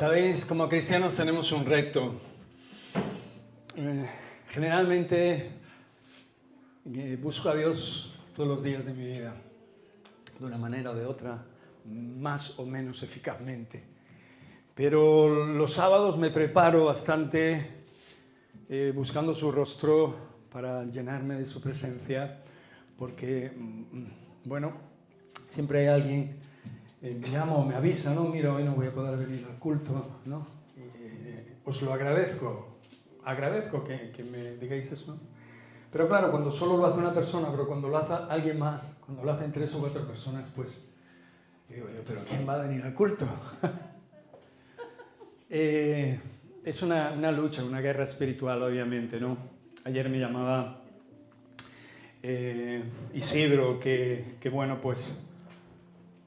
Sabéis, como cristianos tenemos un reto. Generalmente busco a Dios todos los días de mi vida, de una manera o de otra, más o menos eficazmente. Pero los sábados me preparo bastante buscando su rostro para llenarme de su presencia, porque, bueno, siempre hay alguien me llama o me avisa, ¿no? Mira, hoy no voy a poder venir al culto, ¿no? Os lo agradezco que me digáis eso, ¿no? Pero claro, cuando solo lo hace una persona, pero cuando lo hace alguien más, cuando lo hacen 3 o 4 personas, pues digo yo, ¿pero quién va a venir al culto? Es una lucha, una guerra espiritual, obviamente, ¿no? Ayer me llamaba Isidro, que bueno, pues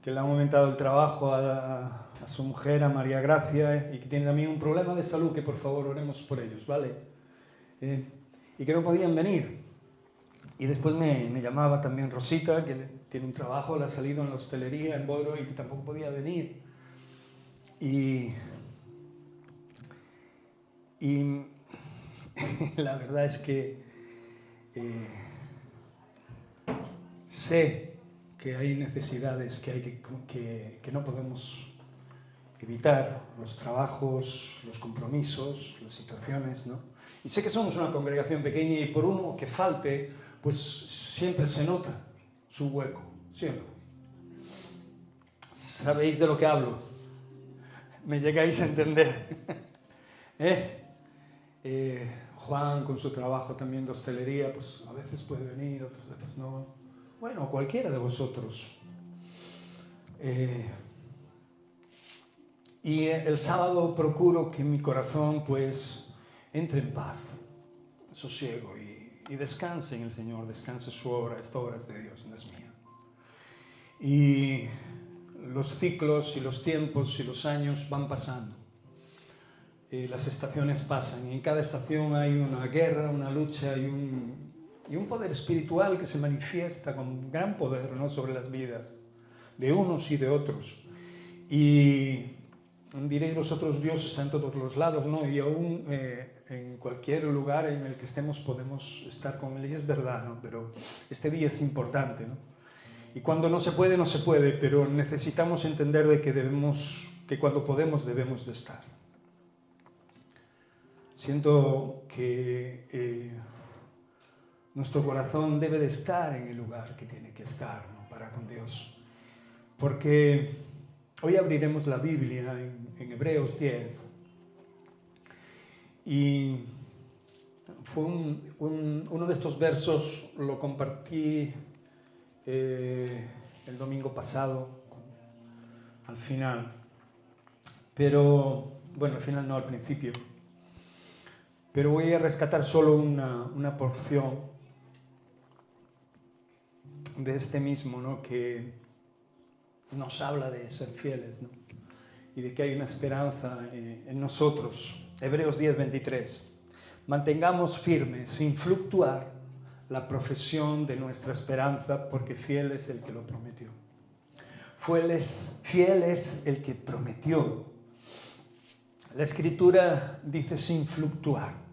que le han aumentado el trabajo a su mujer, a María Gracia, y que tiene también un problema de salud, que por favor oremos por ellos, ¿vale? Y que no podían venir. Y después me llamaba también Rosita, que tiene un trabajo, le ha salido en la hostelería en Boro y que tampoco podía venir. Y la verdad es que sé que hay necesidades que no podemos evitar, los trabajos, los compromisos, las situaciones, ¿no? Y sé que somos una congregación pequeña y por uno que falte, pues siempre se nota su hueco, siempre. ¿Sabéis de lo que hablo? ¿Me llegáis a entender? Juan con su trabajo también de hostelería, pues a veces puede venir, otras veces no. Bueno, cualquiera de vosotros. Y el sábado procuro que mi corazón pues entre en paz, sosiego y descanse en el Señor, descanse su obra. Esta obra es de Dios, no es mía. Y los ciclos y los tiempos y los años van pasando. Las estaciones pasan y en cada estación hay una guerra, una lucha y un poder espiritual que se manifiesta con gran poder, ¿no?, sobre las vidas de unos y de otros. Y diréis vosotros, Dios está en todos los lados, ¿no? Y aún en cualquier lugar en el que estemos podemos estar con Él, y es verdad, ¿no? Pero este día es importante, ¿no? Y cuando no se puede, no se puede, pero necesitamos entender de que cuando podemos debemos de estar. Siento que nuestro corazón debe de estar en el lugar que tiene que estar, ¿no?, para con Dios. Porque hoy abriremos la Biblia en Hebreos 10. Y fue uno de estos versos, lo compartí el domingo pasado, al final. Pero, bueno, al final no, al principio. Pero voy a rescatar solo una porción de este mismo, ¿no?, que nos habla de ser fieles, ¿no?, y de que hay una esperanza en nosotros. Hebreos 10, 23. Mantengamos firme, sin fluctuar, la profesión de nuestra esperanza, porque fiel es el que lo prometió. Fiel es el que prometió. La Escritura dice sin fluctuar.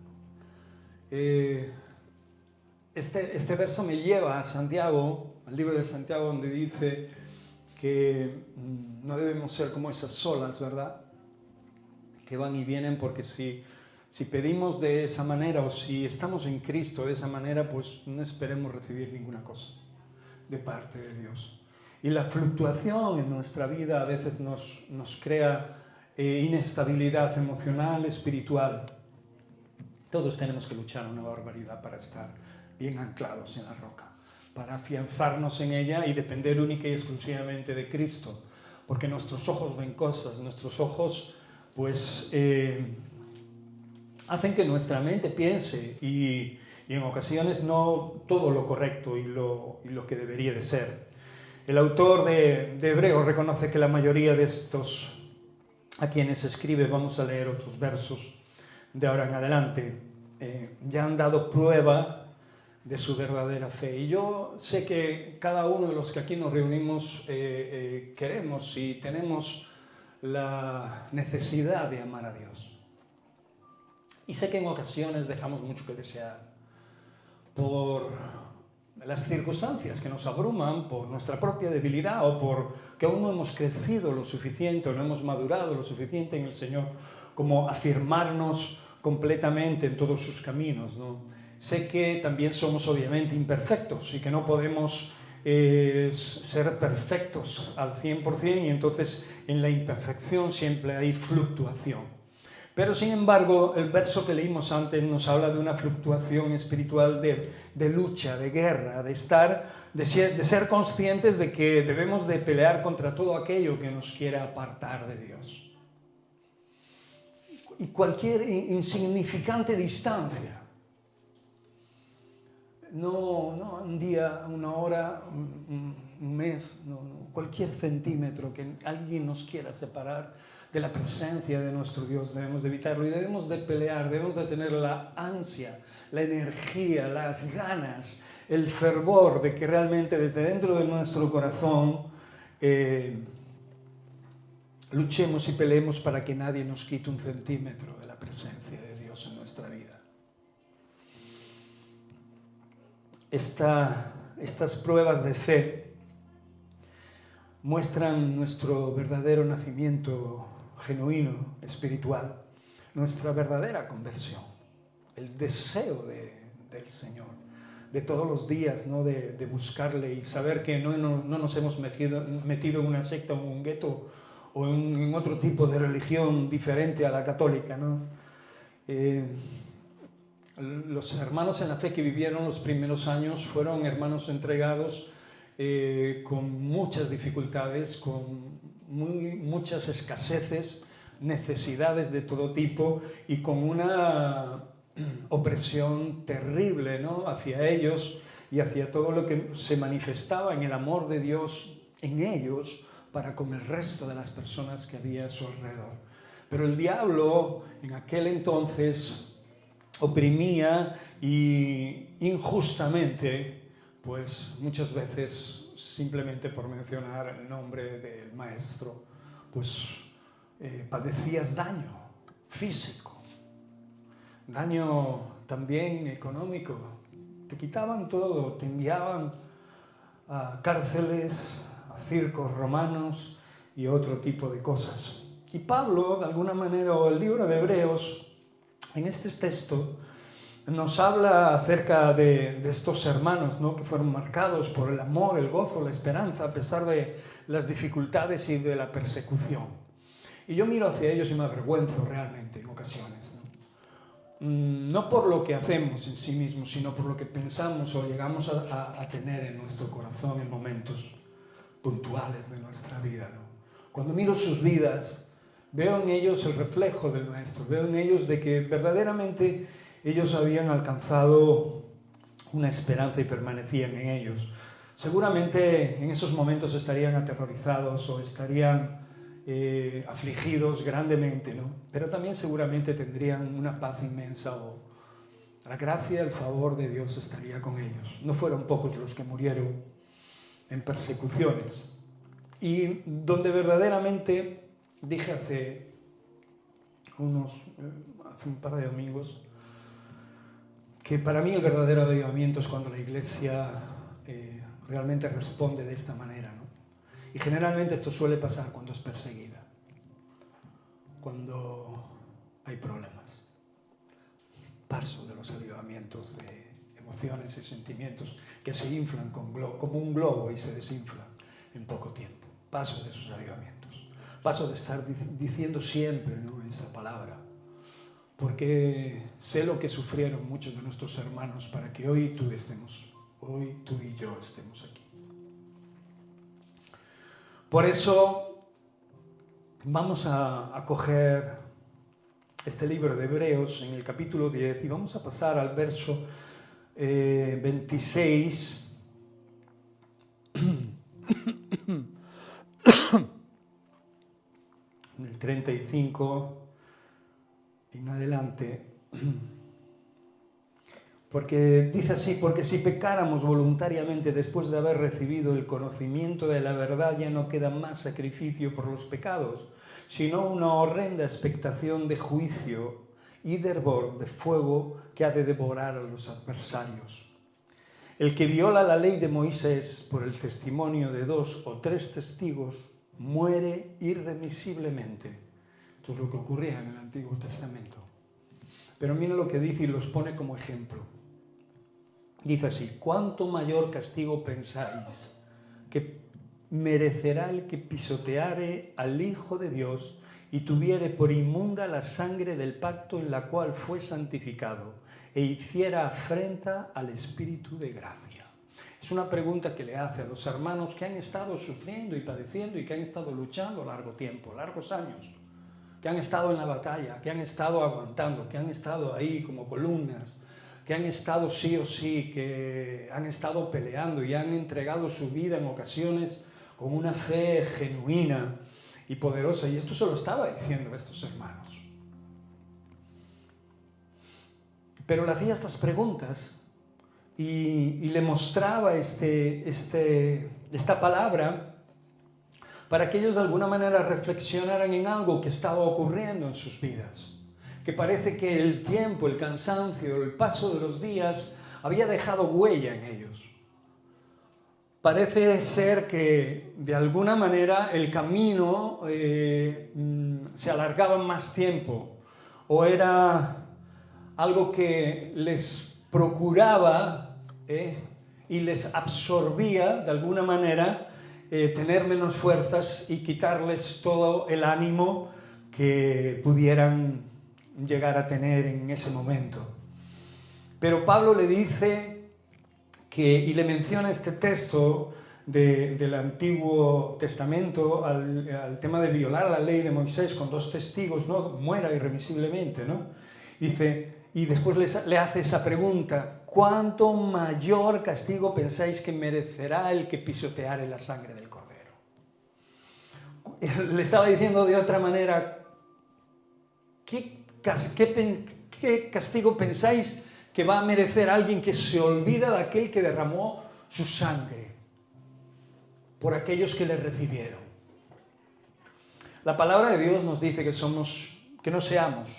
Este verso me lleva a Santiago, al libro de Santiago, donde dice que no debemos ser como esas olas, ¿verdad?, que van y vienen, porque si pedimos de esa manera o si estamos en Cristo de esa manera, pues no esperemos recibir ninguna cosa de parte de Dios. Y la fluctuación en nuestra vida a veces nos crea inestabilidad emocional, espiritual. Todos tenemos que luchar una barbaridad para estar bien anclados en la roca, para afianzarnos en ella y depender única y exclusivamente de Cristo, porque nuestros ojos ven cosas, nuestros ojos pues hacen que nuestra mente piense y en ocasiones no todo lo correcto y lo que debería de ser. El autor de Hebreos reconoce que la mayoría de estos a quienes escribe, vamos a leer otros versos de ahora en adelante, ya han dado prueba de su verdadera fe. Y yo sé que cada uno de los que aquí nos reunimos queremos y tenemos la necesidad de amar a Dios. Y sé que en ocasiones dejamos mucho que desear por las circunstancias que nos abruman, por nuestra propia debilidad o por que aún no hemos crecido lo suficiente o no hemos madurado lo suficiente en el Señor como afirmarnos completamente en todos sus caminos, ¿no? Sé que también somos obviamente imperfectos y que no podemos ser perfectos al 100%, y entonces en la imperfección siempre hay fluctuación. Pero sin embargo, el verso que leímos antes nos habla de una fluctuación espiritual de lucha, de guerra, de ser conscientes de que debemos de pelear contra todo aquello que nos quiera apartar de Dios. Y cualquier insignificante distancia, no un día, una hora, un mes, no, cualquier centímetro que alguien nos quiera separar de la presencia de nuestro Dios, debemos de evitarlo y debemos de pelear, debemos de tener la ansia, la energía, las ganas, el fervor de que realmente desde dentro de nuestro corazón luchemos y peleemos para que nadie nos quite un centímetro de la presencia de Dios en nuestra vida. Estas pruebas de fe muestran nuestro verdadero nacimiento genuino, espiritual, nuestra verdadera conversión, el deseo del Señor, de todos los días, ¿no? de buscarle y saber que no nos hemos metido en una secta o en un gueto o en otro tipo de religión diferente a la católica, ¿no? Los hermanos en la fe que vivieron los primeros años fueron hermanos entregados con muchas dificultades, con muchas escaseces, necesidades de todo tipo y con una opresión terrible, ¿no? Hacia ellos y hacia todo lo que se manifestaba en el amor de Dios en ellos para con el resto de las personas que había a su alrededor. Pero el diablo en aquel entonces oprimía y injustamente, pues muchas veces, simplemente por mencionar el nombre del maestro, pues padecías daño físico, daño también económico. Te quitaban todo, te enviaban a cárceles, a circos romanos y otro tipo de cosas. Y Pablo, de alguna manera, o el libro de Hebreos, en este texto, nos habla acerca de estos hermanos, ¿no? Que fueron marcados por el amor, el gozo, la esperanza, a pesar de las dificultades y de la persecución. Y yo miro hacia ellos y me avergüenzo realmente en ocasiones, ¿no? No por lo que hacemos en sí mismos, sino por lo que pensamos o llegamos a tener en nuestro corazón en momentos puntuales de nuestra vida, ¿no? Cuando miro sus vidas, veo en ellos el reflejo del Maestro, veo en ellos de que verdaderamente ellos habían alcanzado una esperanza y permanecían en ellos. Seguramente en esos momentos estarían aterrorizados o estarían afligidos grandemente, ¿no? Pero también seguramente tendrían una paz inmensa o la gracia, el favor de Dios estaría con ellos. No fueron pocos los que murieron en persecuciones. Y donde verdaderamente dije hace un par de domingos que para mí el verdadero avivamiento es cuando la iglesia realmente responde de esta manera, ¿no? Y generalmente esto suele pasar cuando es perseguida, cuando hay problemas. Paso de los avivamientos de emociones y sentimientos que se inflan como un globo y se desinflan en poco tiempo. Paso de esos avivamientos. Paso de estar diciendo siempre, ¿no?, esa palabra. Porque sé lo que sufrieron muchos de nuestros hermanos para que hoy tú y yo estemos aquí. Por eso vamos a coger este libro de Hebreos en el capítulo 10 y vamos a pasar al verso 26 del 35 en adelante, porque dice así: porque si pecáramos voluntariamente después de haber recibido el conocimiento de la verdad, ya no queda más sacrificio por los pecados, sino una horrenda expectación de juicio y de hervor de fuego que ha de devorar a los adversarios. El que viola la ley de Moisés por el testimonio de 2 o 3 testigos muere irremisiblemente. Esto es lo que ocurría en el Antiguo Testamento. Pero mira lo que dice y los pone como ejemplo. Dice así: ¿cuánto mayor castigo pensáis que merecerá el que pisoteare al Hijo de Dios y tuviere por inmunda la sangre del pacto en la cual fue santificado e hiciera afrenta al Espíritu de gracia? Es una pregunta que le hace a los hermanos que han estado sufriendo y padeciendo y que han estado luchando largo tiempo, largos años, que han estado en la batalla, que han estado aguantando, que han estado ahí como columnas, que han estado sí o sí, que han estado peleando y han entregado su vida en ocasiones con una fe genuina y poderosa. Y esto se lo estaba diciendo a estos hermanos. Pero le hacía estas preguntas y le mostraba esta palabra para que ellos de alguna manera reflexionaran en algo que estaba ocurriendo en sus vidas. Que parece que el tiempo, el cansancio, el paso de los días había dejado huella en ellos. Parece ser que de alguna manera el camino se alargaba más tiempo, o era algo que les procuraba y les absorbía de alguna manera tener menos fuerzas y quitarles todo el ánimo que pudieran llegar a tener en ese momento. Pero Pablo le dice y le menciona este texto del Antiguo Testamento al tema de violar la ley de Moisés con 2 testigos, ¿no? Muera irremisiblemente, ¿no? Dice, y después le hace esa pregunta: ¿cuánto mayor castigo pensáis que merecerá el que pisoteare la sangre del Cordero? Le estaba diciendo de otra manera: ¿qué castigo pensáis que va a merecer alguien que se olvida de aquel que derramó su sangre por aquellos que le recibieron? La palabra de Dios nos dice que no seamos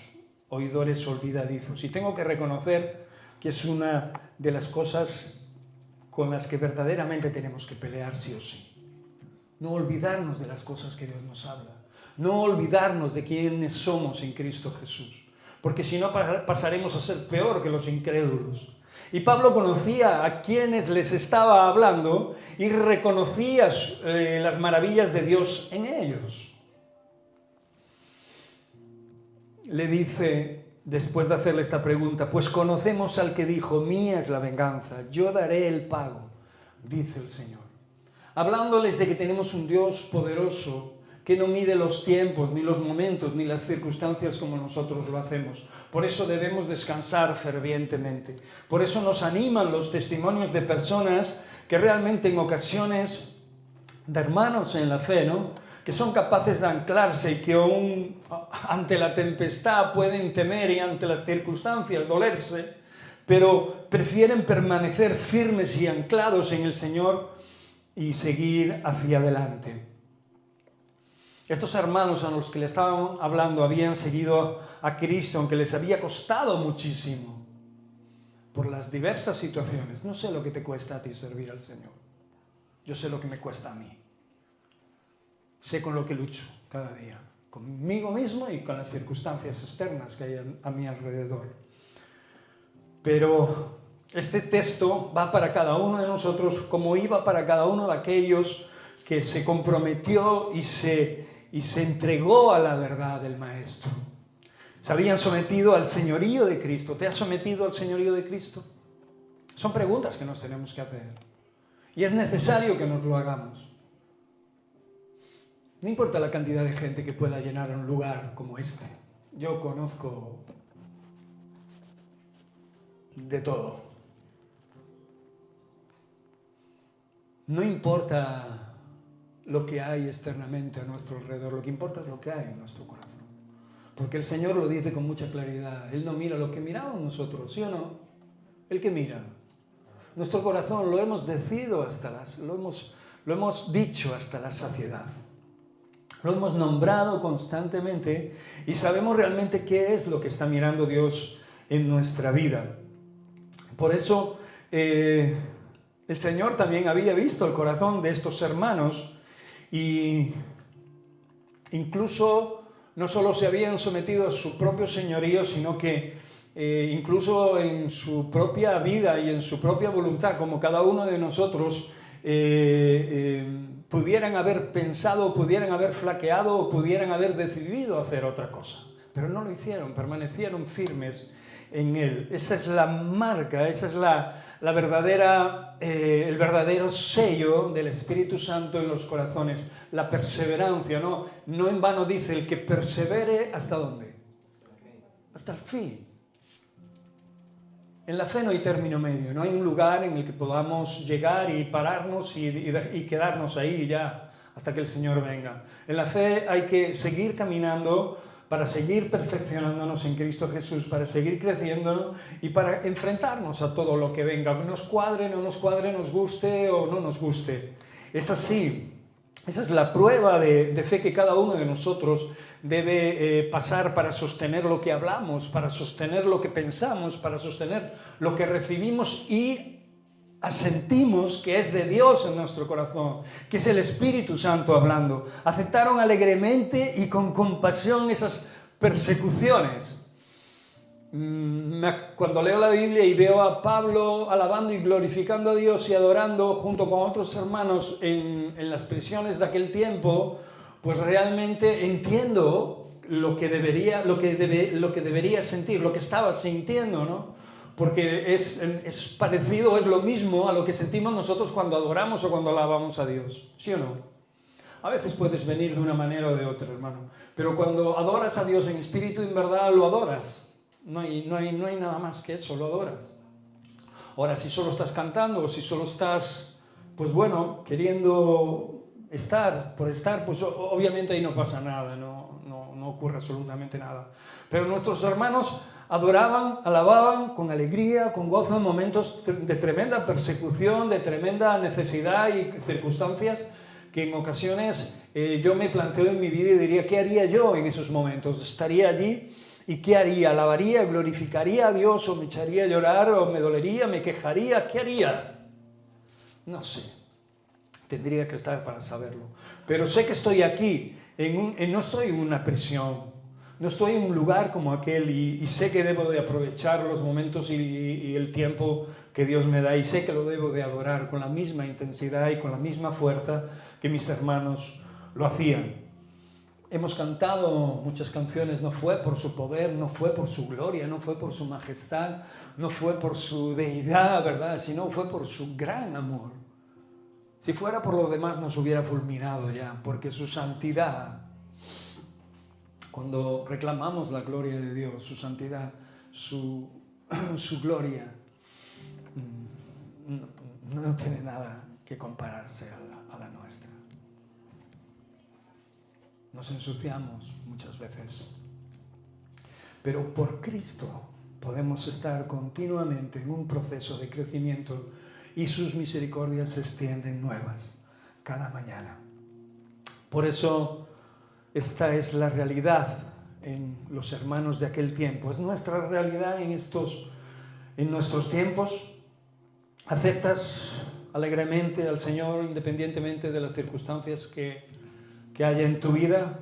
oidores olvidadizos. Y tengo que reconocer que es una de las cosas con las que verdaderamente tenemos que pelear sí o sí. No olvidarnos de las cosas que Dios nos habla. No olvidarnos de quiénes somos en Cristo Jesús. Porque si no pasaremos a ser peor que los incrédulos. Y Pablo conocía a quienes les estaba hablando y reconocía las maravillas de Dios en ellos. Le dice, después de hacerle esta pregunta: pues conocemos al que dijo: mía es la venganza, yo daré el pago, dice el Señor. Hablándoles de que tenemos un Dios poderoso que no mide los tiempos, ni los momentos, ni las circunstancias como nosotros lo hacemos. Por eso debemos descansar fervientemente. Por eso nos animan los testimonios de personas que realmente en ocasiones, de hermanos en la fe, ¿no?, que son capaces de anclarse y que aún ante la tempestad pueden temer y ante las circunstancias dolerse, pero prefieren permanecer firmes y anclados en el Señor y seguir hacia adelante. Estos hermanos a los que le estaban hablando habían seguido a Cristo, aunque les había costado muchísimo por las diversas situaciones. No sé lo que te cuesta a ti servir al Señor. Yo sé lo que me cuesta a mí. Sé con lo que lucho cada día, conmigo mismo y con las circunstancias externas que hay a mi alrededor. Pero este texto va para cada uno de nosotros, como iba para cada uno de aquellos que se comprometió y se entregó a la verdad del Maestro. Se habían sometido al señorío de Cristo. ¿Te has sometido al señorío de Cristo? Son preguntas que nos tenemos que hacer. Y es necesario que nos lo hagamos. No importa la cantidad de gente que pueda llenar un lugar como este. Yo conozco de todo. No importa lo que hay externamente a nuestro alrededor, lo que importa es lo que hay en nuestro corazón. Porque el Señor lo dice con mucha claridad. Él no mira lo que miramos nosotros, ¿sí o no? ¿El que mira? Nuestro corazón lo hemos decidido lo hemos dicho hasta la saciedad. Lo hemos nombrado constantemente y sabemos realmente qué es lo que está mirando Dios en nuestra vida. Por eso el Señor también había visto el corazón de estos hermanos y incluso no solo se habían sometido a su propio señorío, sino que incluso en su propia vida y en su propia voluntad, como cada uno de nosotros, pudieran haber pensado, pudieran haber flaqueado o pudieran haber decidido hacer otra cosa. Pero no lo hicieron, permanecieron firmes en Él. Esa es la marca, esa es la verdadera, el verdadero sello del Espíritu Santo en los corazones, la perseverancia, ¿no? No en vano dice, el que persevere, ¿hasta dónde? Hasta el fin. En la fe no hay término medio, no hay un lugar en el que podamos llegar y pararnos y quedarnos ahí ya hasta que el Señor venga. En la fe hay que seguir caminando para seguir perfeccionándonos en Cristo Jesús, para seguir creciendo y para enfrentarnos a todo lo que venga, nos cuadre, no nos cuadre, nos guste o no nos guste. Es así. Esa es la prueba de fe que cada uno de nosotros debe pasar para sostener lo que hablamos, para sostener lo que pensamos, para sostener lo que recibimos y asentimos que es de Dios en nuestro corazón, que es el Espíritu Santo hablando. Aceptaron alegremente y con compasión esas persecuciones. Cuando leo la Biblia y veo a Pablo alabando y glorificando a Dios y adorando junto con otros hermanos en las prisiones de aquel tiempo, pues realmente entiendo lo que debería sentir, lo que estaba sintiendo, ¿no? Porque es parecido, es lo mismo a lo que sentimos nosotros cuando adoramos o cuando alabamos a Dios, ¿sí o no? A veces puedes venir de una manera o de otra, hermano, pero cuando adoras a Dios en espíritu y en verdad lo adoras. No hay nada más que eso, lo adoras. Ahora, si solo estás cantando o si solo estás, pues bueno, queriendo estar, por estar, pues obviamente ahí no pasa nada, no ocurre absolutamente nada. Pero nuestros hermanos adoraban, alababan con alegría, con gozo en momentos de tremenda persecución, de tremenda necesidad y circunstancias que en ocasiones yo me planteo en mi vida y diría, ¿qué haría yo en esos momentos? ¿Estaría allí? ¿Y qué haría? ¿Alabaría? ¿Glorificaría a Dios? ¿O me echaría a llorar? ¿O me dolería? ¿Me quejaría? ¿Qué haría? No sé. Tendría que estar para saberlo. Pero sé que estoy aquí. No estoy en una prisión. No estoy en un lugar como aquel y sé que debo de aprovechar los momentos y el tiempo que Dios me da. Y sé que lo debo de adorar con la misma intensidad y con la misma fuerza que mis hermanos lo hacían. Hemos cantado muchas canciones, no fue por su poder, no fue por su gloria, no fue por su majestad, no fue por su deidad, ¿verdad? Sino fue por su gran amor. Si fuera por lo demás nos hubiera fulminado ya, porque su santidad, cuando reclamamos la gloria de Dios, su santidad, su gloria, no tiene nada que compararse a la nuestra. Nos ensuciamos muchas veces, pero por Cristo podemos estar continuamente en un proceso de crecimiento y sus misericordias se extienden nuevas cada mañana. Por eso esta es la realidad en los hermanos de aquel tiempo, es nuestra realidad en nuestros tiempos. ¿Aceptas alegremente al Señor independientemente de las circunstancias que haya en tu vida?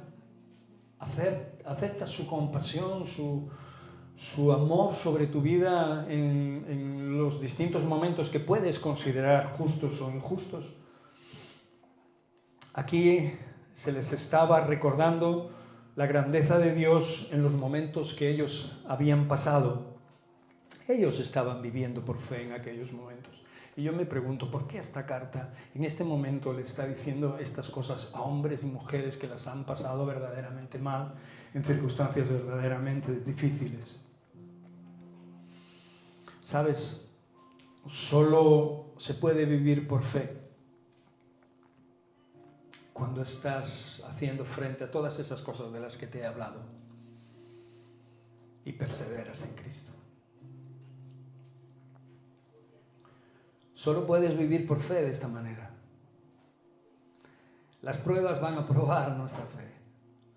Acepta su compasión, su amor sobre tu vida en los distintos momentos que puedes considerar justos o injustos. Aquí se les estaba recordando la grandeza de Dios en los momentos que ellos habían pasado. Ellos estaban viviendo por fe en aquellos momentos. Y yo me pregunto, ¿por qué esta carta en este momento le está diciendo estas cosas a hombres y mujeres que las han pasado verdaderamente mal, en circunstancias verdaderamente difíciles? ¿Sabes? Solo se puede vivir por fe cuando estás haciendo frente a todas esas cosas de las que te he hablado y perseveras en Cristo. Solo puedes vivir por fe de esta manera. Las pruebas van a probar nuestra fe.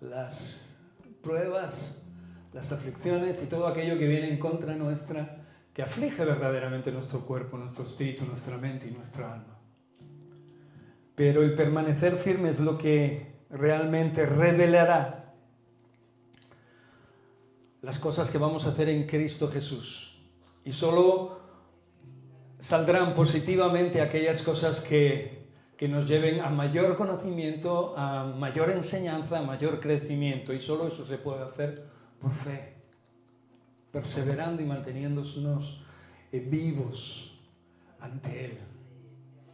las pruebas, las aflicciones y todo aquello que viene en contra nuestra, que aflige verdaderamente nuestro cuerpo, nuestro espíritu, nuestra mente y nuestra alma. Pero el permanecer firme es lo que realmente revelará las cosas que vamos a hacer en Cristo Jesús. Y solo saldrán positivamente aquellas cosas que nos lleven a mayor conocimiento, a mayor enseñanza, a mayor crecimiento. Y solo eso se puede hacer por fe, perseverando y manteniéndonos vivos ante Él.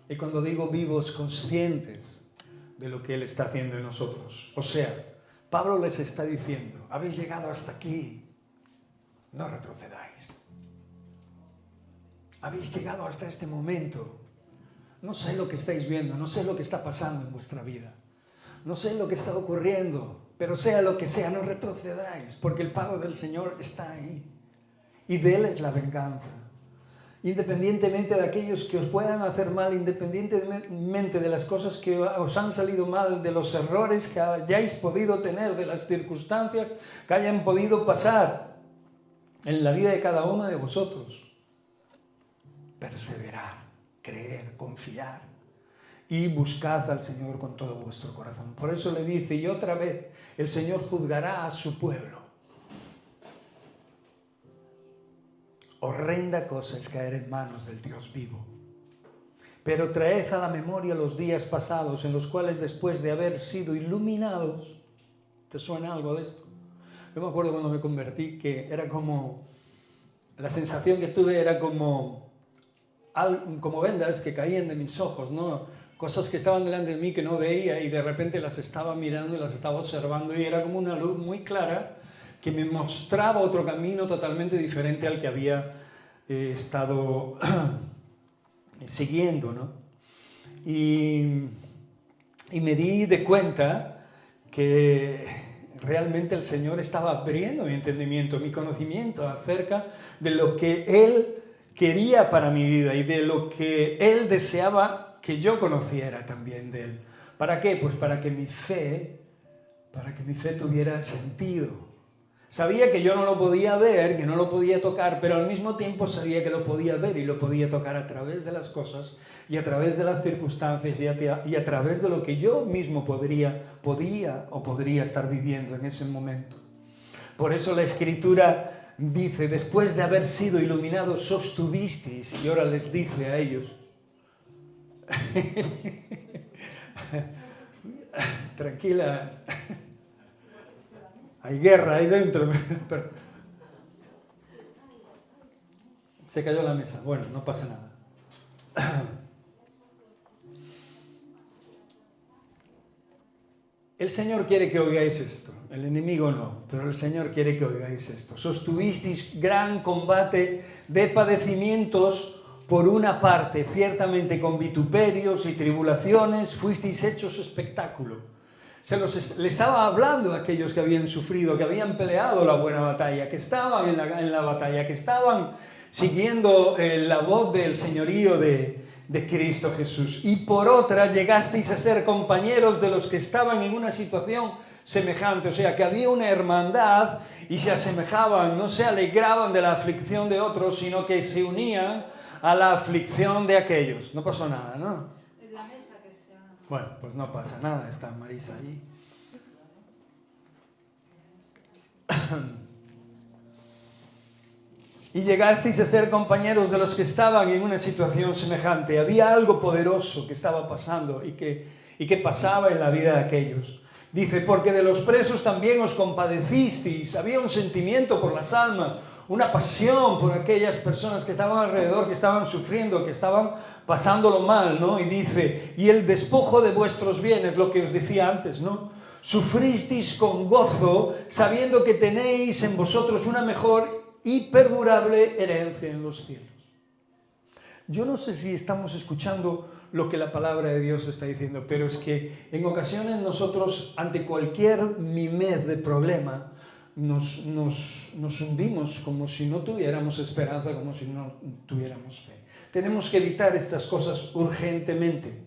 Y cuando digo vivos, conscientes de lo que Él está haciendo en nosotros. O sea, Pablo les está diciendo, habéis llegado hasta aquí, no retrocedáis. Habéis llegado hasta este momento. No sé lo que estáis viendo, no sé lo que está pasando en vuestra vida. No sé lo que está ocurriendo, pero sea lo que sea, no retrocedáis, porque el pago del Señor está ahí. Y de Él es la venganza. Independientemente de aquellos que os puedan hacer mal, independientemente de las cosas que os han salido mal, de los errores que hayáis podido tener, de las circunstancias que hayan podido pasar en la vida de cada uno de vosotros. Perseverar, creer, confiar y buscad al Señor con todo vuestro corazón. Por eso le dice, y otra vez, el Señor juzgará a su pueblo. Horrenda cosa es caer en manos del Dios vivo. Pero traed a la memoria los días pasados en los cuales después de haber sido iluminados, ¿te suena algo de esto? Yo me acuerdo cuando me convertí que era como, la sensación que tuve era como vendas que caían de mis ojos, ¿no? Cosas que estaban delante de mí que no veía y de repente las estaba mirando y las estaba observando y era como una luz muy clara que me mostraba otro camino totalmente diferente al que había estado siguiendo, ¿no? Y me di de cuenta que realmente el Señor estaba abriendo mi entendimiento, mi conocimiento acerca de lo que Él quería para mi vida y de lo que Él deseaba que yo conociera también de Él. ¿Para qué? Pues para que mi fe tuviera sentido. Sabía que yo no lo podía ver, que no lo podía tocar, pero al mismo tiempo sabía que lo podía ver y lo podía tocar a través de las cosas y a través de las circunstancias y a través de lo que yo mismo podría estar viviendo en ese momento. Por eso la Escritura dice, después de haber sido iluminados sostuvisteis, y ahora les dice a ellos, tranquila, hay guerra ahí dentro. Se cayó la mesa. Bueno, no pasa nada. El Señor quiere que oigáis esto. El enemigo no, pero el Señor quiere que oigáis esto. Sostuvisteis gran combate de padecimientos por una parte, ciertamente con vituperios y tribulaciones, fuisteis hechos espectáculo. Le estaba hablando a aquellos que habían sufrido, que habían peleado la buena batalla, que estaban en la batalla, que estaban siguiendo la voz del señorío de Cristo Jesús. Y por otra, llegasteis a ser compañeros de los que estaban en una situación semejante. O sea, que había una hermandad y se asemejaban, no se alegraban de la aflicción de otros, sino que se unían a la aflicción de aquellos. No pasó nada, ¿no? Bueno, pues no pasa nada, está Marisa allí. Y llegasteis a ser compañeros de los que estaban en una situación semejante. Había algo poderoso que estaba pasando y que pasaba en la vida de aquellos. Dice, porque de los presos también os compadecisteis. Había un sentimiento por las almas, una pasión por aquellas personas que estaban alrededor, que estaban sufriendo, que estaban pasándolo mal, ¿no? Y dice, y el despojo de vuestros bienes, lo que os decía antes, ¿no? Sufristeis con gozo, sabiendo que tenéis en vosotros una mejor y perdurable herencia en los cielos. Yo no sé si estamos escuchando lo que la palabra de Dios está diciendo, pero es que en ocasiones nosotros, ante cualquier mimez de problema, nos hundimos como si no tuviéramos esperanza, como si no tuviéramos fe. Tenemos que evitar estas cosas urgentemente.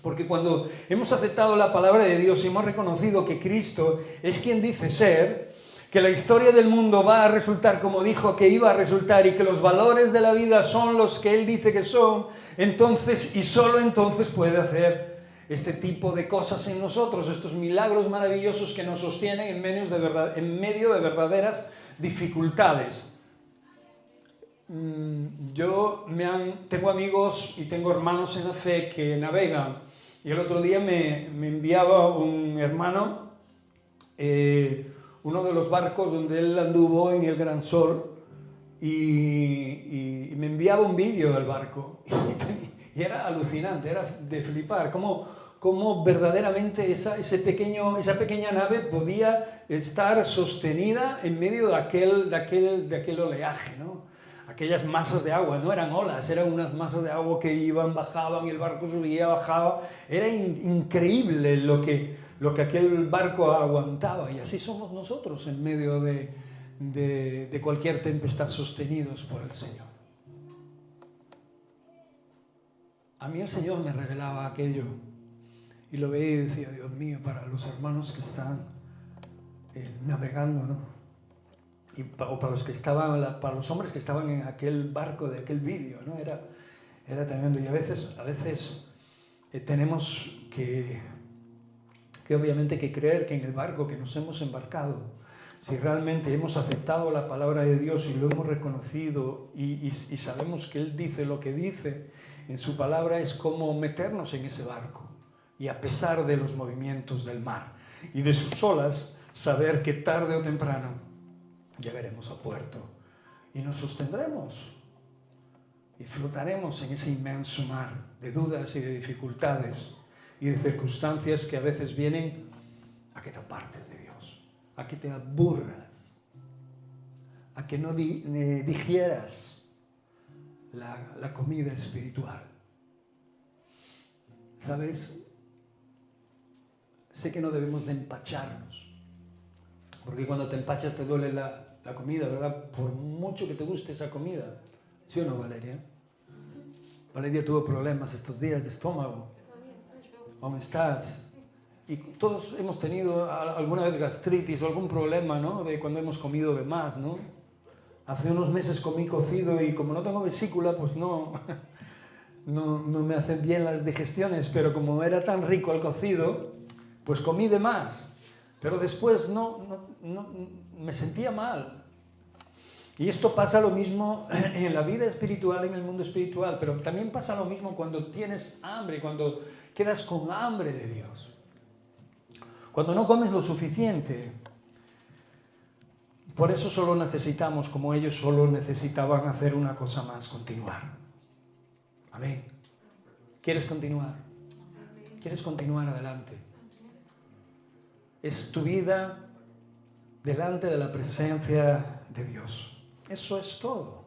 Porque cuando hemos aceptado la palabra de Dios y hemos reconocido que Cristo es quien dice ser, que la historia del mundo va a resultar como dijo que iba a resultar y que los valores de la vida son los que Él dice que son, entonces y solo entonces puede hacer este tipo de cosas en nosotros, estos milagros maravillosos que nos sostienen en medio de verdaderas dificultades. Tengo amigos y tengo hermanos en la fe que navegan, y el otro día me enviaba un hermano uno de los barcos donde él anduvo en el Gran Sol, y me enviaba un vídeo del barco y era alucinante, era de flipar cómo verdaderamente esa pequeña nave podía estar sostenida en medio de aquel oleaje, ¿no? Aquellas masas de agua, no eran olas, eran unas masas de agua que iban, bajaban, y el barco subía, bajaba. Era increíble lo que aquel barco aguantaba, y así somos nosotros en medio de cualquier tempestad, sostenidos por el Señor. A mí el Señor me revelaba aquello y lo veía y decía, Dios mío, para los hermanos que están navegando, ¿no? O para los hombres que estaban en aquel barco de aquel vídeo, ¿no? Era tremendo. Y a veces tenemos que obviamente que creer que en el barco que nos hemos embarcado, si realmente hemos aceptado la palabra de Dios y lo hemos reconocido y sabemos que Él dice lo que dice en su palabra, es como meternos en ese barco y, a pesar de los movimientos del mar y de sus olas, saber que tarde o temprano llegaremos a puerto y nos sostendremos y flotaremos en ese inmenso mar de dudas y de dificultades y de circunstancias que a veces vienen a que te apartes de Dios, a que te aburras, a que no digieras la comida espiritual. ¿Sabes? Sé que no debemos de empacharnos, porque cuando te empachas te duele la comida, ¿verdad? Por mucho que te guste esa comida. ¿Sí o no, Valeria? Valeria tuvo problemas estos días de estómago. ¿Cómo estás? Y todos hemos tenido alguna vez gastritis o algún problema, ¿no? De cuando hemos comido de más, ¿no? Hace unos meses comí cocido y como no tengo vesícula, pues no me hacen bien las digestiones, pero como era tan rico el cocido, pues comí de más. Pero después me sentía mal. Y esto pasa lo mismo en la vida espiritual, en el mundo espiritual, pero también pasa lo mismo cuando tienes hambre, cuando quedas con hambre de Dios. Cuando no comes lo suficiente. Por eso solo necesitamos, como ellos solo necesitaban, hacer una cosa más: continuar. Amén. ¿Quieres continuar? ¿Quieres continuar adelante? Es tu vida delante de la presencia de Dios. Eso es todo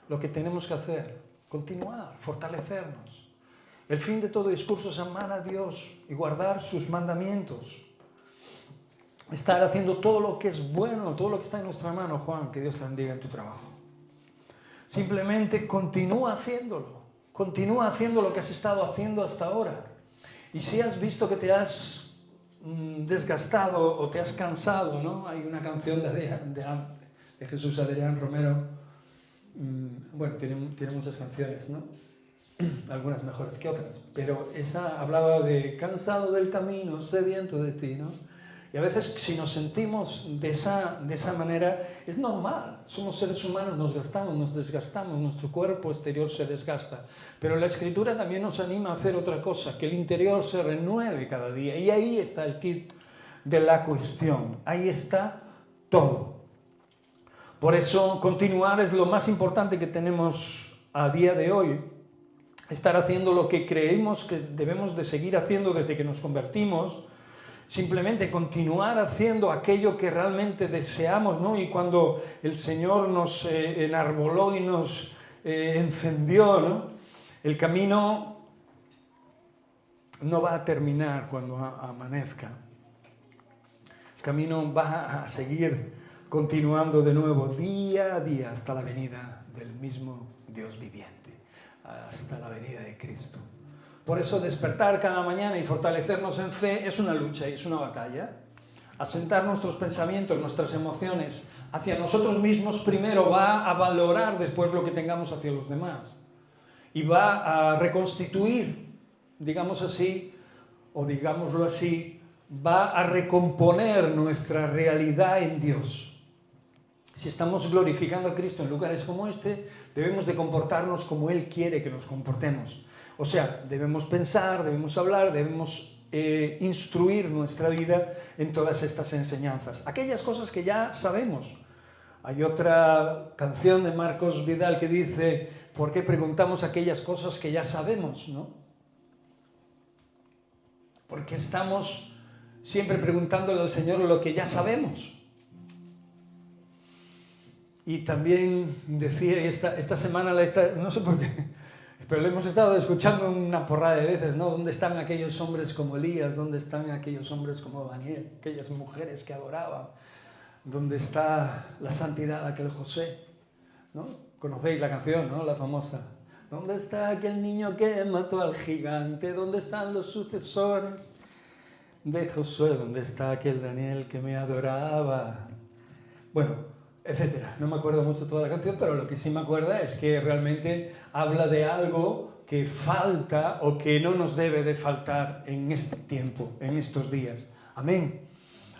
lo que tenemos que hacer. Continuar, fortalecernos. El fin de todo discurso es amar a Dios y guardar sus mandamientos. Estar haciendo todo lo que es bueno, todo lo que está en nuestra mano. Juan, que Dios te bendiga en tu trabajo. Simplemente continúa haciéndolo. Continúa haciendo lo que has estado haciendo hasta ahora. Y si has visto que te has desgastado o te has cansado, ¿no? Hay una canción de Jesús Adrián Romero. Bueno, tiene muchas canciones, ¿no? Algunas mejores que otras, pero esa hablaba de cansado del camino, sediento de ti, ¿no? Y a veces, si nos sentimos de esa manera, es normal. Somos seres humanos, nos desgastamos, nuestro cuerpo exterior se desgasta. Pero la Escritura también nos anima a hacer otra cosa, que el interior se renueve cada día. Y ahí está el kit de la cuestión. Ahí está todo. Por eso, continuar es lo más importante que tenemos a día de hoy. Estar haciendo lo que creemos que debemos de seguir haciendo desde que nos convertimos. Simplemente continuar haciendo aquello que realmente deseamos, ¿no? Y cuando el Señor nos enarboló y nos encendió, ¿no? El camino no va a terminar cuando amanezca. El camino va a seguir continuando de nuevo día a día hasta la venida del mismo Dios viviente, hasta la venida de Cristo. Por eso despertar cada mañana y fortalecernos en fe es una lucha y es una batalla. Asentar nuestros pensamientos, nuestras emociones hacia nosotros mismos primero va a valorar después lo que tengamos hacia los demás. Y va a reconstituir, digamos así, o digámoslo así, va a recomponer nuestra realidad en Dios. Si estamos glorificando a Cristo en lugares como este, debemos de comportarnos como Él quiere que nos comportemos. O sea, debemos pensar, debemos hablar, debemos instruir nuestra vida en todas estas enseñanzas. Aquellas cosas que ya sabemos. Hay otra canción de Marcos Vidal que dice, ¿por qué preguntamos aquellas cosas que ya sabemos, ¿no? Porque estamos siempre preguntándole al Señor lo que ya sabemos. Y también decía, esta semana, no sé por qué, pero lo hemos estado escuchando una porrada de veces, ¿no? ¿Dónde están aquellos hombres como Elías? ¿Dónde están aquellos hombres como Daniel? Aquellas mujeres que adoraban. ¿Dónde está la santidad de aquel José? ¿No? Conocéis la canción, ¿no? La famosa. ¿Dónde está aquel niño que mató al gigante? ¿Dónde están los sucesores de Josué? ¿Dónde está aquel Daniel que me adoraba? Bueno, etcétera. No me acuerdo mucho toda la canción, pero lo que sí me acuerdo es que realmente habla de algo que falta o que no nos debe de faltar en este tiempo, en estos días. Amén.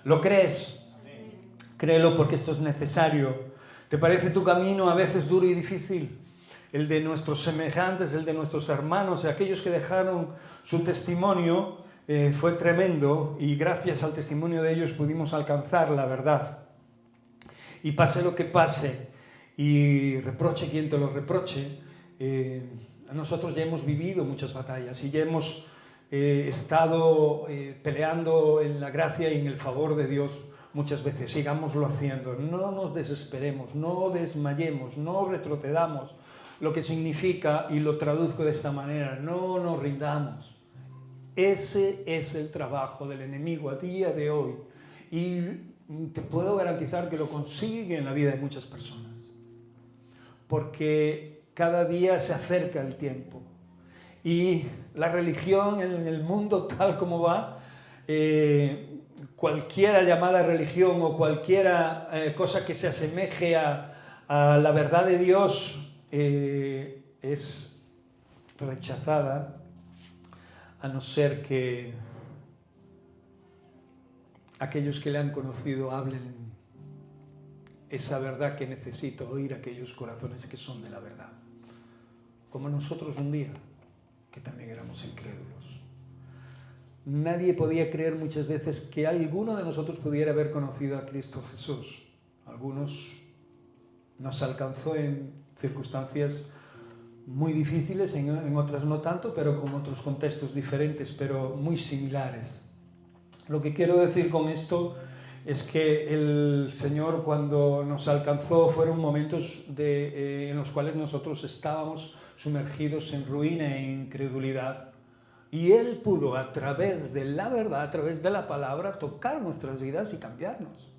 ¿Lo crees? Amén. Créelo porque esto es necesario. ¿Te parece tu camino a veces duro y difícil? El de nuestros semejantes, el de nuestros hermanos, aquellos que dejaron su testimonio, fue tremendo y gracias al testimonio de ellos pudimos alcanzar la verdad. Y pase lo que pase, y reproche quien te lo reproche, nosotros ya hemos vivido muchas batallas y ya hemos estado peleando en la gracia y en el favor de Dios muchas veces. Sigámoslo haciendo, no nos desesperemos, no desmayemos, no retrocedamos, lo que significa, y lo traduzco de esta manera, no nos rindamos. Ese es el trabajo del enemigo a día de hoy. Y te puedo garantizar que lo consigue en la vida de muchas personas. Porque cada día se acerca el tiempo. Y la religión en el mundo tal como va, cualquiera llamada religión o cualquiera cosa que se asemeje a la verdad de Dios es rechazada, a no ser que aquellos que le han conocido hablen esa verdad que necesita oír aquellos corazones que son de la verdad. Como nosotros un día, que también éramos incrédulos. Nadie podía creer muchas veces que alguno de nosotros pudiera haber conocido a Cristo Jesús. Algunos nos alcanzó en circunstancias muy difíciles, en otras no tanto, pero con otros contextos diferentes, pero muy similares. Lo que quiero decir con esto es que el Señor, cuando nos alcanzó, fueron momentos en los cuales nosotros estábamos sumergidos en ruina e incredulidad. Y Él pudo, a través de la verdad, a través de la palabra, tocar nuestras vidas y cambiarnos.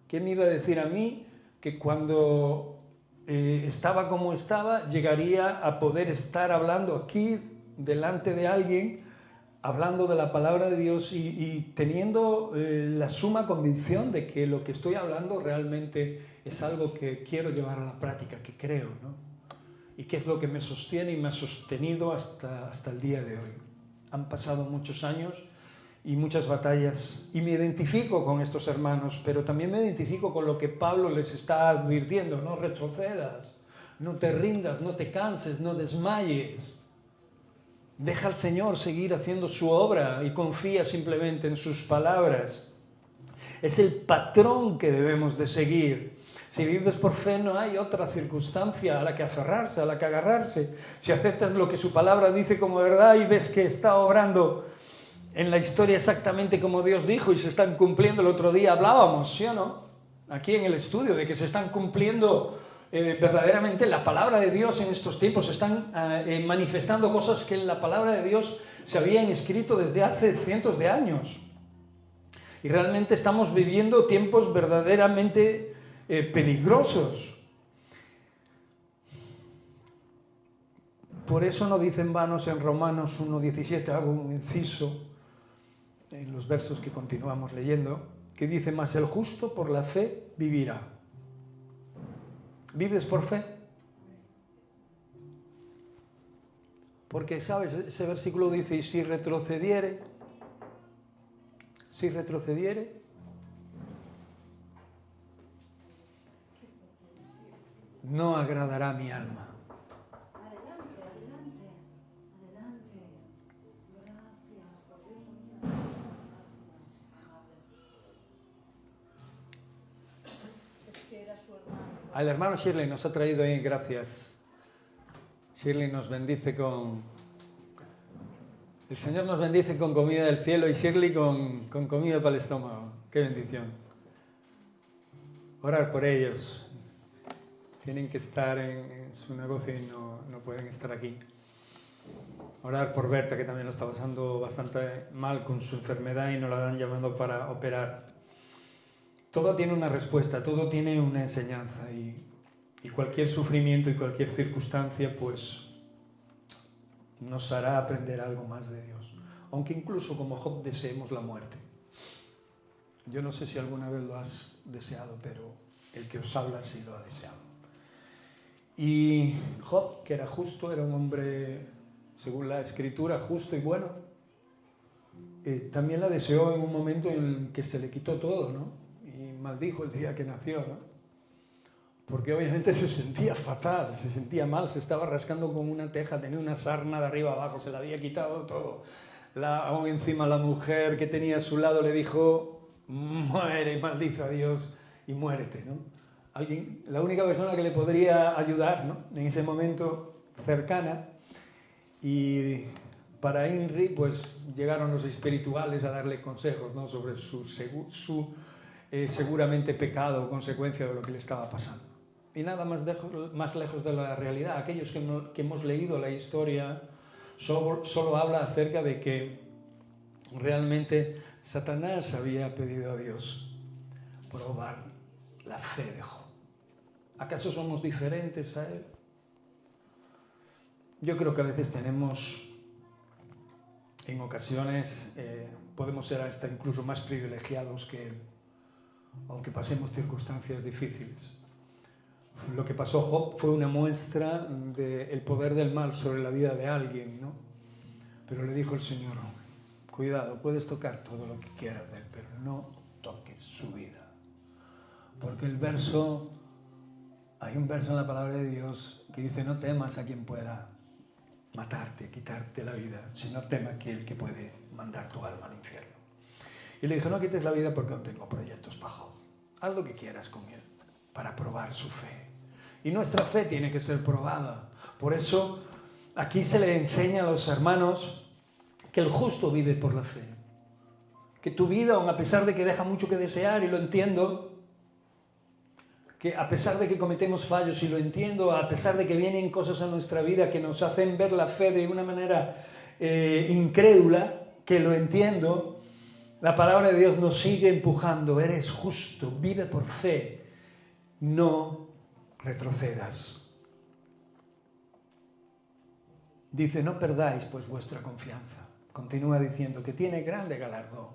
¿Quién me iba a decir a mí que cuando estaba como estaba, llegaría a poder estar hablando aquí delante de alguien, hablando de la palabra de Dios y teniendo la suma convicción de que lo que estoy hablando realmente es algo que quiero llevar a la práctica, que creo, ¿no? Y que es lo que me sostiene y me ha sostenido hasta el día de hoy. Han pasado muchos años y muchas batallas, y me identifico con estos hermanos, pero también me identifico con lo que Pablo les está advirtiendo: no retrocedas, no te rindas, no te canses, no desmayes. Deja al Señor seguir haciendo su obra y confía simplemente en sus palabras. Es el patrón que debemos de seguir. Si vives por fe, no hay otra circunstancia a la que aferrarse, a la que agarrarse. Si aceptas lo que su palabra dice como verdad y ves que está obrando en la historia exactamente como Dios dijo y se están cumpliendo. El otro día hablábamos, ¿sí o no? Aquí en el estudio, de que se están cumpliendo verdaderamente la palabra de Dios en estos tiempos. Se están manifestando cosas que en la palabra de Dios se habían escrito desde hace cientos de años. Y realmente estamos viviendo tiempos verdaderamente peligrosos. Por eso no dicen vanos en Romanos 1:17, hago un inciso en los versos que continuamos leyendo, que dice: mas el justo por la fe vivirá. ¿Vives por fe? Porque, ¿sabes? Ese versículo dice: y si retrocediere, no agradará a mi alma. Adelante. Gracias por Dios. Es que era su hermano. Al hermano Shirley nos ha traído ahí, gracias. Shirley nos bendice con... El Señor nos bendice con comida del cielo y Shirley con comida para el estómago. ¡Qué bendición! Orar por ellos. Tienen que estar en su negocio y no pueden estar aquí. Orar por Berta, que también lo está pasando bastante mal con su enfermedad y nos la han llamado para operar. Todo tiene una respuesta, todo tiene una enseñanza y cualquier sufrimiento y cualquier circunstancia pues nos hará aprender algo más de Dios. Aunque incluso como Job deseemos la muerte. Yo no sé si alguna vez lo has deseado, pero el que os habla sí lo ha deseado. Y Job, que era justo, era un hombre, según la Escritura, justo y bueno, también la deseó en un momento en el que se le quitó todo, ¿no? Y maldijo el día que nació, ¿no? Porque obviamente se sentía fatal, se sentía mal, se estaba rascando con una teja, tenía una sarna de arriba abajo, se le había quitado todo. Aún encima la mujer que tenía a su lado le dijo: muere y maldice a Dios y muérete, ¿no? La única persona que le podría ayudar, ¿no? En ese momento cercana. Y para Inri pues llegaron los espirituales a darle consejos, ¿no? Sobre su seguramente pecado o consecuencia de lo que le estaba pasando. Y nada más lejos de la realidad. Aquellos que hemos leído la historia solo habla acerca de que realmente Satanás había pedido a Dios probar la fe de Job. ¿Acaso somos diferentes a él? Yo creo que a veces tenemos, en ocasiones, podemos ser hasta incluso más privilegiados que él, aunque pasemos circunstancias difíciles. Lo que pasó a Job fue una muestra del poder del mal sobre la vida de alguien, ¿no? Pero le dijo el Señor: cuidado, puedes tocar todo lo que quieras de él, pero no toques su vida. Porque hay un verso en la palabra de Dios que dice: no temas a quien pueda matarte, quitarte la vida, sino tema a aquel que puede mandar tu alma al infierno. Y le dijo: no quites la vida porque no tengo proyectos para Job. Haz lo que quieras con él para probar su fe. Y nuestra fe tiene que ser probada. Por eso aquí se le enseña a los hermanos que el justo vive por la fe. Que tu vida, aun a pesar de que deja mucho que desear, y lo entiendo, que a pesar de que cometemos fallos, y lo entiendo, a pesar de que vienen cosas a nuestra vida que nos hacen ver la fe de una manera incrédula, que lo entiendo, la palabra de Dios nos sigue empujando. Eres justo, vive por fe, no retrocedas. Dice: no perdáis pues vuestra confianza. Continúa diciendo que tiene grande galardón.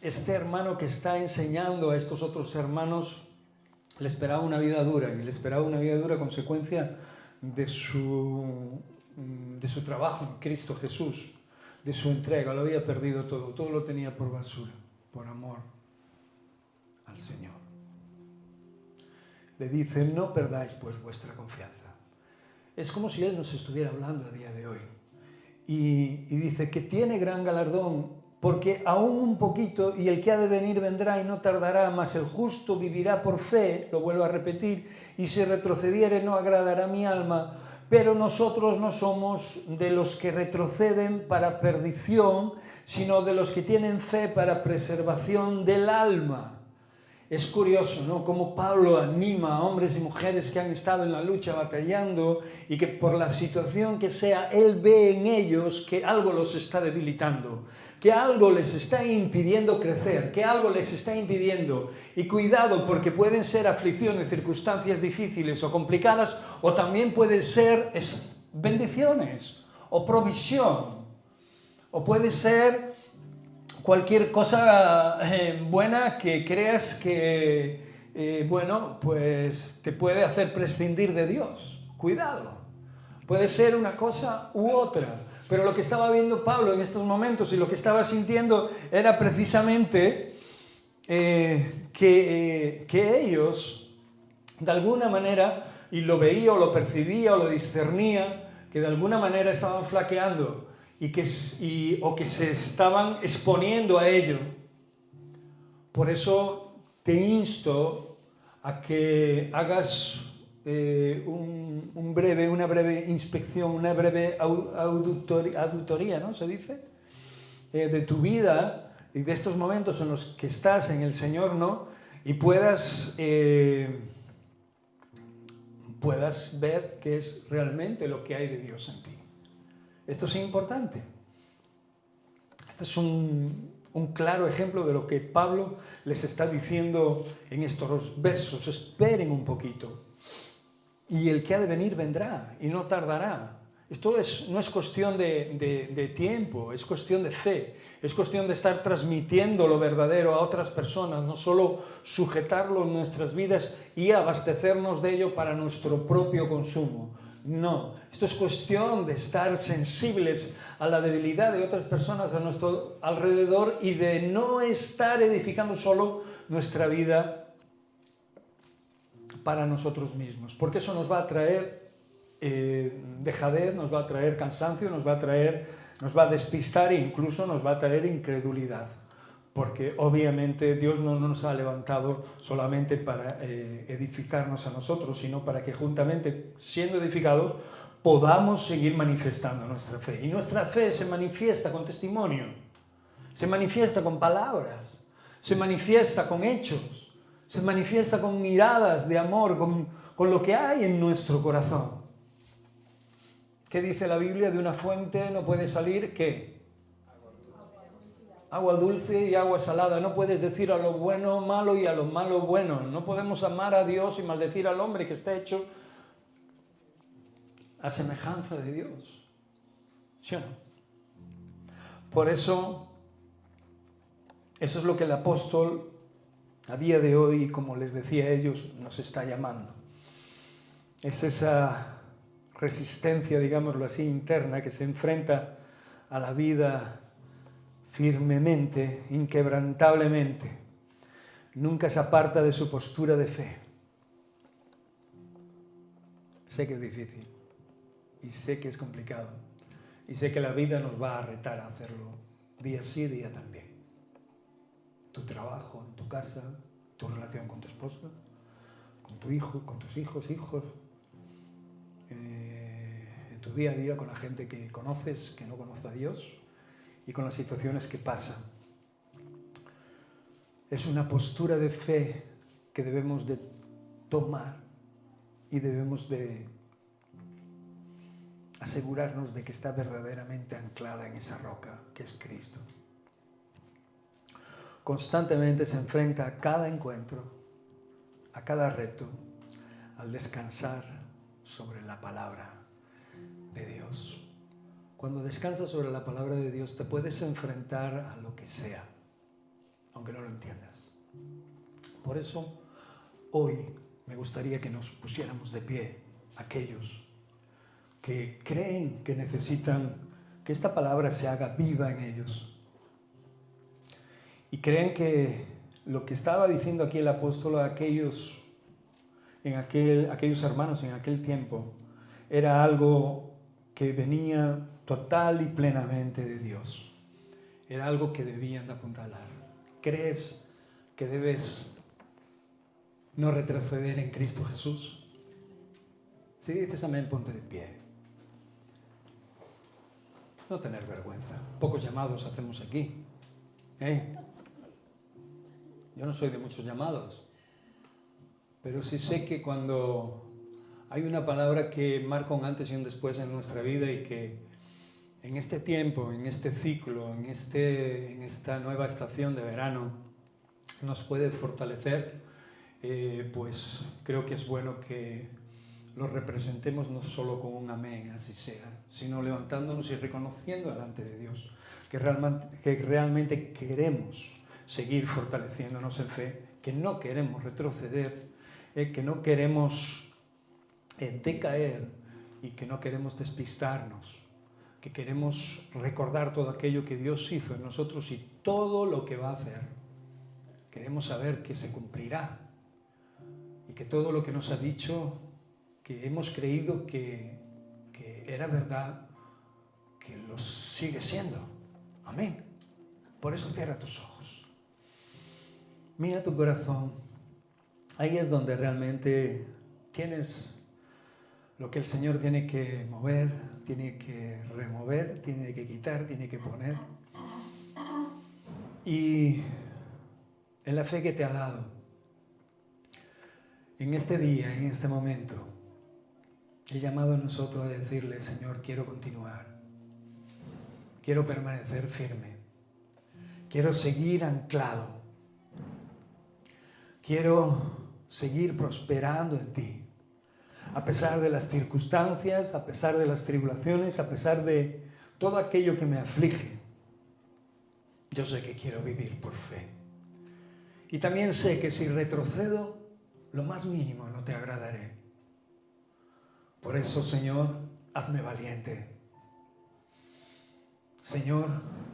Este hermano que está enseñando a estos otros hermanos le esperaba una vida dura, y le esperaba una vida dura a consecuencia de su trabajo en Cristo Jesús, de su entrega. Lo había perdido todo lo tenía por basura, por amor al Señor. Le dice: no perdáis pues vuestra confianza. Es como si Él nos estuviera hablando a día de hoy. Y dice que tiene gran galardón, porque aún un poquito, y el que ha de venir vendrá y no tardará, mas el justo vivirá por fe, lo vuelvo a repetir, y si retrocediere no agradará mi alma. Pero nosotros no somos de los que retroceden para perdición, sino de los que tienen fe para preservación del alma. Es curioso, ¿no?, cómo Pablo anima a hombres y mujeres que han estado en la lucha batallando y que por la situación que sea, él ve en ellos que algo los está debilitando, que algo les está impidiendo crecer, que algo les está impidiendo. Y cuidado, porque pueden ser aflicciones, circunstancias difíciles o complicadas, o también pueden ser bendiciones o provisión, o puede ser cualquier cosa buena que creas que, bueno, pues te puede hacer prescindir de Dios. Cuidado. Puede ser una cosa u otra. Pero lo que estaba viendo Pablo en estos momentos y lo que estaba sintiendo era precisamente que ellos, de alguna manera, y lo veía o lo percibía o lo discernía, que de alguna manera estaban flaqueando o que se estaban exponiendo a ello. Por eso te insto a que hagas una breve inspección, una breve auditoría, ¿no? Se dice, de tu vida y de estos momentos en los que estás en el Señor, ¿no? Y puedas ver qué es realmente lo que hay de Dios en ti. Esto es importante. Este es un claro ejemplo de lo que Pablo les está diciendo en estos versos. Esperen un poquito. Y el que ha de venir vendrá y no tardará. Esto no es cuestión de tiempo, es cuestión de fe. Es cuestión de estar transmitiendo lo verdadero a otras personas, no solo sujetarlo en nuestras vidas y abastecernos de ello para nuestro propio consumo. No, esto es cuestión de estar sensibles a la debilidad de otras personas a nuestro alrededor y de no estar edificando solo nuestra vida para nosotros mismos, porque eso nos va a traer dejadez, nos va a traer cansancio, nos va a despistar e incluso nos va a traer incredulidad, porque obviamente Dios no nos ha levantado solamente para edificarnos a nosotros, sino para que juntamente, siendo edificados, podamos seguir manifestando nuestra fe. Y nuestra fe se manifiesta con testimonio, se manifiesta con palabras, se manifiesta con hechos, se manifiesta con miradas de amor, con lo que hay en nuestro corazón. ¿Qué dice la Biblia? De una fuente no puede salir, ¿qué? Agua dulce y agua salada. No puedes decir a lo bueno malo y a lo malo bueno. No podemos amar a Dios y maldecir al hombre que está hecho a semejanza de Dios. ¿Sí o no? Por eso, eso es lo que el apóstol a día de hoy, como les decía a ellos, nos está llamando. Es esa resistencia, digámoslo así, interna que se enfrenta a la vida firmemente, inquebrantablemente. Nunca se aparta de su postura de fe. Sé que es difícil y sé que es complicado y sé que la vida nos va a retar a hacerlo día sí, día también. Tu trabajo, en tu casa, tu relación con tu esposa, con tu hijo, con tus hijos, en tu día a día con la gente que conoces, que no conoce a Dios, y con las situaciones que pasan. Es una postura de fe que debemos de tomar y debemos de asegurarnos de que está verdaderamente anclada en esa roca que es Cristo. Constantemente se enfrenta a cada encuentro, a cada reto, al descansar sobre la palabra de Dios. Cuando descansas sobre la palabra de Dios te puedes enfrentar a lo que sea, aunque no lo entiendas. Por eso hoy me gustaría que nos pusiéramos de pie aquellos que creen que necesitan que esta palabra se haga viva en ellos. Y creen que lo que estaba diciendo aquí el apóstol a aquellos hermanos en aquel tiempo era algo que venía total y plenamente de Dios. Era algo que debían de apuntalar. ¿Crees que debes no retroceder en Cristo Jesús? Si dices amén, ponte de pie. No tener vergüenza. Pocos llamados hacemos aquí. Yo no soy de muchos llamados, pero sí sé que cuando hay una palabra que marca un antes y un después en nuestra vida y que en este tiempo, en este ciclo, en esta nueva estación de verano, nos puede fortalecer, pues creo que es bueno que lo representemos no solo con un amén, así sea, sino levantándonos y reconociendo delante de Dios que realmente queremos seguir fortaleciéndonos en fe, que no queremos retroceder, que no queremos decaer y que no queremos despistarnos, que queremos recordar todo aquello que Dios hizo en nosotros y todo lo que va a hacer. Queremos saber que se cumplirá y que todo lo que nos ha dicho, que hemos creído que era verdad, que lo sigue siendo. Amén. Por eso cierra tus ojos. Mira tu corazón. Ahí es donde realmente tienes lo que el Señor tiene que mover, tiene que remover, tiene que quitar, tiene que poner. Y en la fe que te ha dado, en este día, en este momento, he llamado a nosotros a decirle: Señor, quiero continuar, quiero permanecer firme, quiero seguir anclado, quiero seguir prosperando en ti, a pesar de las circunstancias, a pesar de las tribulaciones, a pesar de todo aquello que me aflige. Yo sé que quiero vivir por fe. Y también sé que si retrocedo, lo más mínimo no te agradaré. Por eso, Señor, hazme valiente. Señor,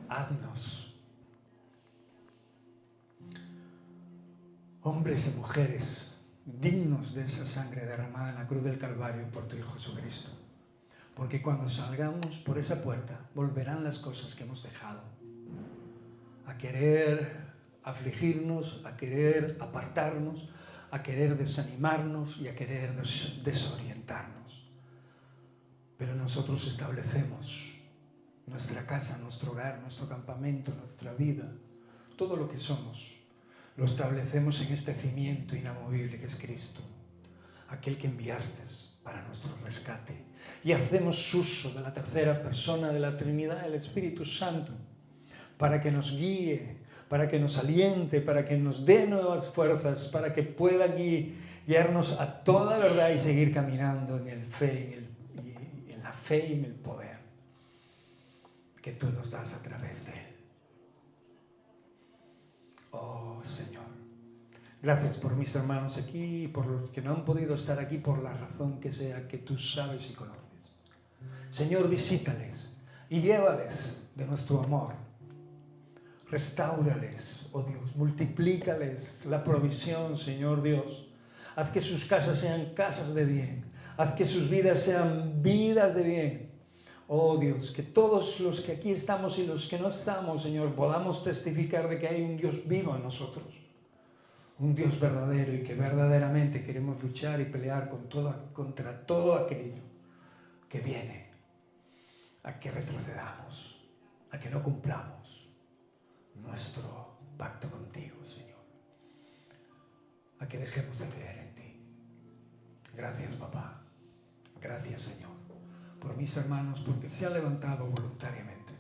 haznos hombres y mujeres dignos de esa sangre derramada en la cruz del Calvario por tu Hijo Jesucristo. Porque cuando salgamos por esa puerta, volverán las cosas que hemos dejado a querer afligirnos, a querer apartarnos, a querer desanimarnos y a querer desorientarnos. Pero nosotros establecemos nuestra casa, nuestro hogar, nuestro campamento, nuestra vida, todo lo que somos, lo establecemos en este cimiento inamovible que es Cristo, aquel que enviaste para nuestro rescate. Y hacemos uso de la tercera persona de la Trinidad, el Espíritu Santo, para que nos guíe, para que nos aliente, para que nos dé nuevas fuerzas, para que pueda guiarnos a toda verdad y seguir caminando en la fe y en el poder que tú nos das a través de Él. Oh Señor, gracias por mis hermanos aquí y por los que no han podido estar aquí por la razón que sea que tú sabes y conoces. Señor, visítales y llévales de nuestro amor. Restáurales, oh Dios, multiplícales la provisión, Señor Dios. Haz que sus casas sean casas de bien. Haz que sus vidas sean vidas de bien. Oh Dios, que todos los que aquí estamos y los que no estamos, Señor, podamos testificar de que hay un Dios vivo en nosotros. Un Dios verdadero y que verdaderamente queremos luchar y pelear contra todo aquello que viene a que retrocedamos, a que no cumplamos nuestro pacto contigo, Señor, a que dejemos de creer en ti. Gracias, papá. Gracias, Señor, por mis hermanos, porque se han levantado voluntariamente.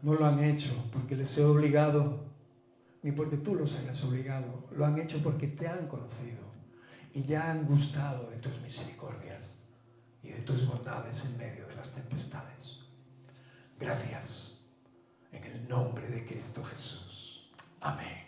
No lo han hecho porque les he obligado, ni porque tú los hayas obligado. Lo han hecho porque te han conocido y ya han gustado de tus misericordias y de tus bondades en medio de las tempestades. Gracias, en el nombre de Cristo Jesús. Amén.